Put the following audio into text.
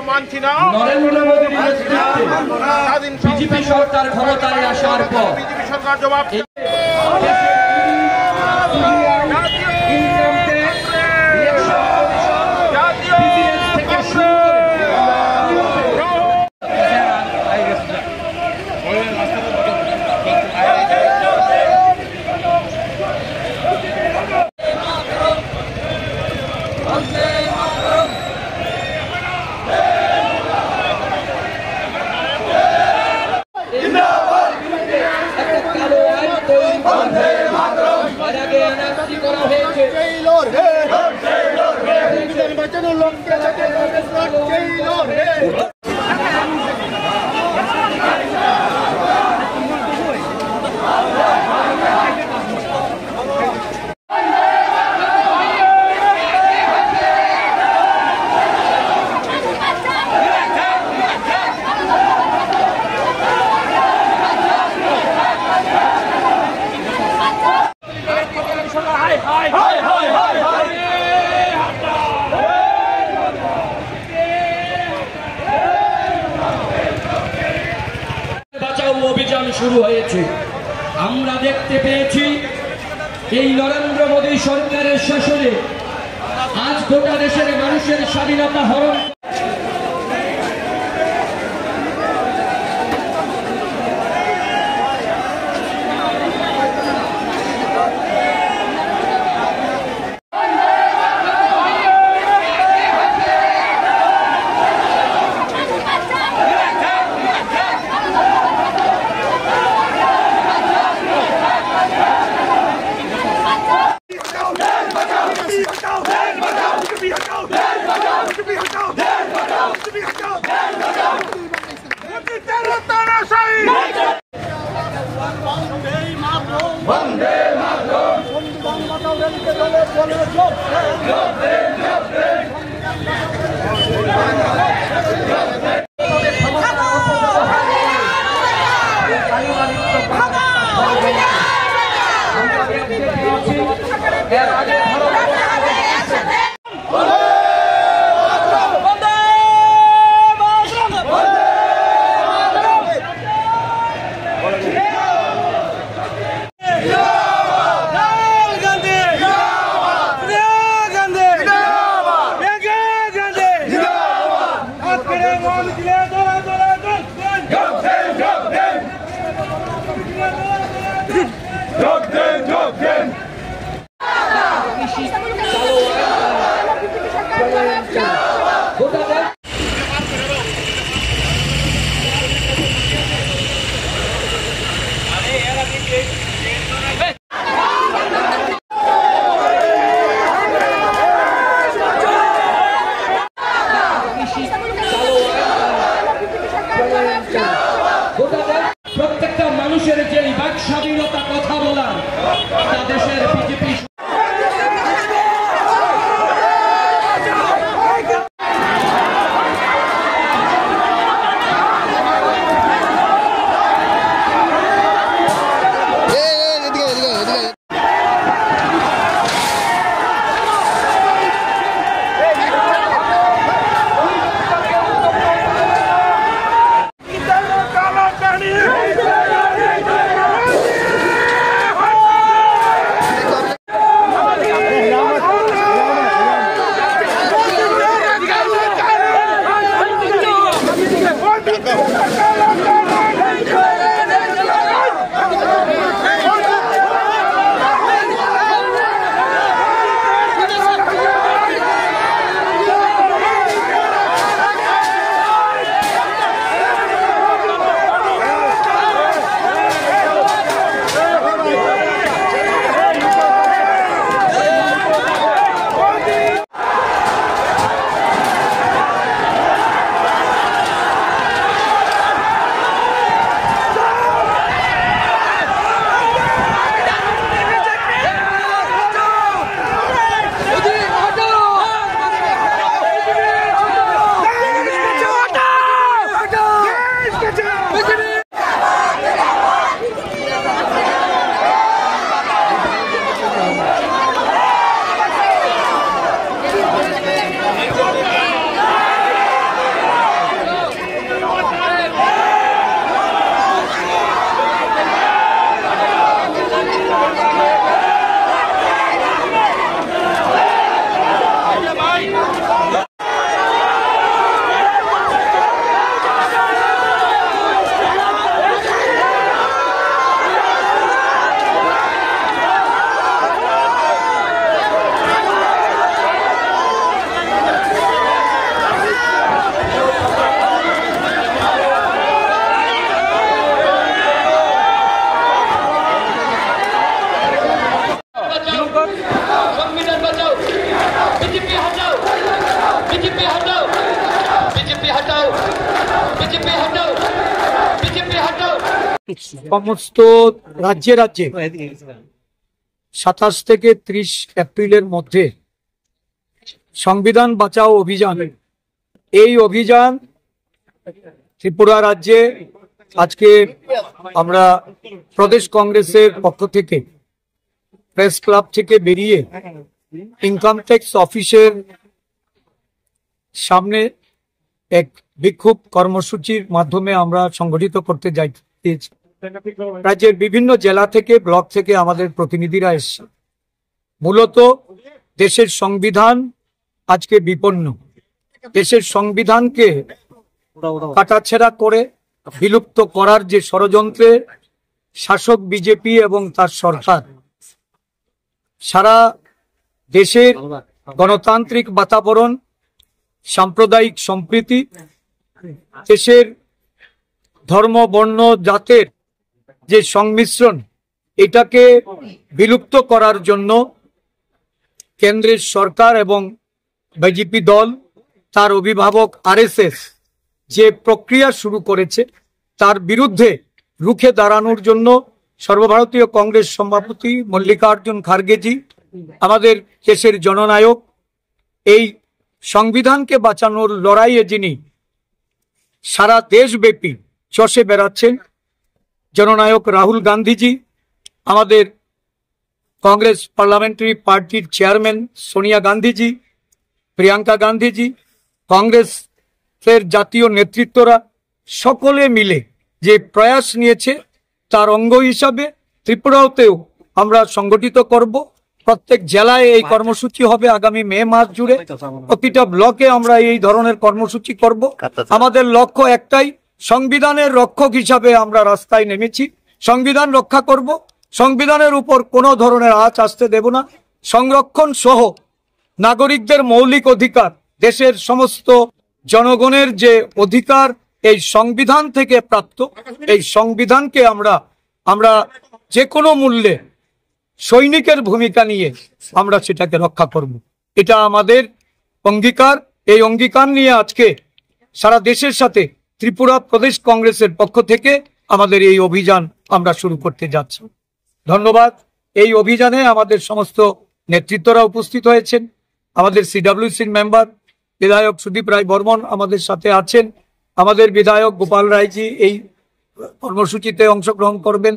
মানছি না। নরেন্দ্র মোদীর নেতৃত্বে বিজেপি সরকার ক্ষমতায় আসার পর বিজেপি সরকার জবাব অভিযান শুরু হয়েছে। আমরা দেখতে পেয়েছি এই নরেন্দ্র মোদী সরকারের শাসনে আজ গোটা দেশের মানুষের স্বাধীনতা হরণ। সমস্ত রাজ্যে রাজ্যে 27 থেকে 30 এপ্রিলের মধ্যে সংবিধান বাঁচাও অভিযান, এই অভিযান ত্রিপুরা রাজ্যে আজকে আমরা প্রদেশ কংগ্রেসের পক্ষ থেকে প্রেস ক্লাব থেকে বেরিয়ে ইনকাম ট্যাক্স অফিসের সামনে এক বিক্ষোভ কর্মসূচির মাধ্যমে আমরা সংগঠিত করতে যাচ্ছি। রাজ্যের বিভিন্ন জেলা থেকে, ব্লক থেকে আমাদের প্রতিনিধিরা এসছে। মূলত দেশের সংবিধান আজকে বিপন্ন। দেশের সংবিধানকে কাটাছেঁড়া করে বিলুপ্ত করার যে ষড়যন্ত্রে শাসক বিজেপি এবং তার সরকার সারা দেশের গণতান্ত্রিক বাতাবরণ, সাম্প্রদায়িক সম্প্রীতি, দেশের ধর্ম, বর্ণ, জাতের যে সংমিশ্রণ, এটাকে বিলুপ্ত করার জন্য কেন্দ্রের সরকার এবং বিজেপি দল, তার অভিভাবক আরএসএস যে প্রক্রিয়া শুরু করেছে, তার বিরুদ্ধে রুখে দাঁড়ানোর জন্য সর্বভারতীয় কংগ্রেস সভাপতি মল্লিকার্জুন খার্গেজি, আমাদের দেশের জননায়ক, এই সংবিধানকে বাঁচানোর লড়াইয়ে যিনি সারা দেশব্যাপী চষে বেড়াচ্ছেন, জননায়ক রাহুল গান্ধীজি, আমাদের কংগ্রেস পার্লামেন্টারি পার্টির চেয়ারম্যান সোনিয়া গান্ধীজি, প্রিয়াঙ্কা গান্ধীজি, কংগ্রেসের জাতীয় নেতৃত্বরা সকলে মিলে যে প্রয়াস নিয়েছে, তার অঙ্গ হিসাবে ত্রিপুরাতেও আমরা সংগঠিত করব। প্রত্যেক জেলায় এই কর্মসূচি হবে আগামী মে মাস জুড়ে। প্রতিটা ব্লকে আমরা এই ধরনের কর্মসূচি করব। আমাদের লক্ষ্য একটাই, সংবিধানের রক্ষক হিসাবে আমরা রাস্তায় নেমেছি। সংবিধান রক্ষা করব, সংবিধানের উপর কোনো ধরনের আঁচ আসতে দেব না। সংরক্ষণ সহ নাগরিকদের মৌলিক অধিকার, দেশের সমস্ত জনগণের যে অধিকার এই সংবিধান থেকে প্রাপ্ত, এই সংবিধানকে আমরা যে কোনো মূল্যে সৈনিকের ভূমিকা নিয়ে আমরা সেটাকে রক্ষা করব। এটা আমাদের অঙ্গীকার। এই অঙ্গীকার নিয়ে আজকে সারা দেশের সাথে ত্রিপুরা প্রদেশ কংগ্রেসের পক্ষ থেকে আমাদের এই অভিযান আমরা শুরু করতে যাচ্ছি। ধন্যবাদ। এই অভিযানে আমাদের সমস্ত নেতৃত্বরা উপস্থিত হয়েছেন। আমাদের সিডব্লিউসির মেম্বার বিধায়ক সুদীপ রায় বর্মন আমাদের সাথে আছেন। আমাদের বিধায়ক গোপাল রায়জি এই কর্মসূচিতে অংশগ্রহণ করবেন।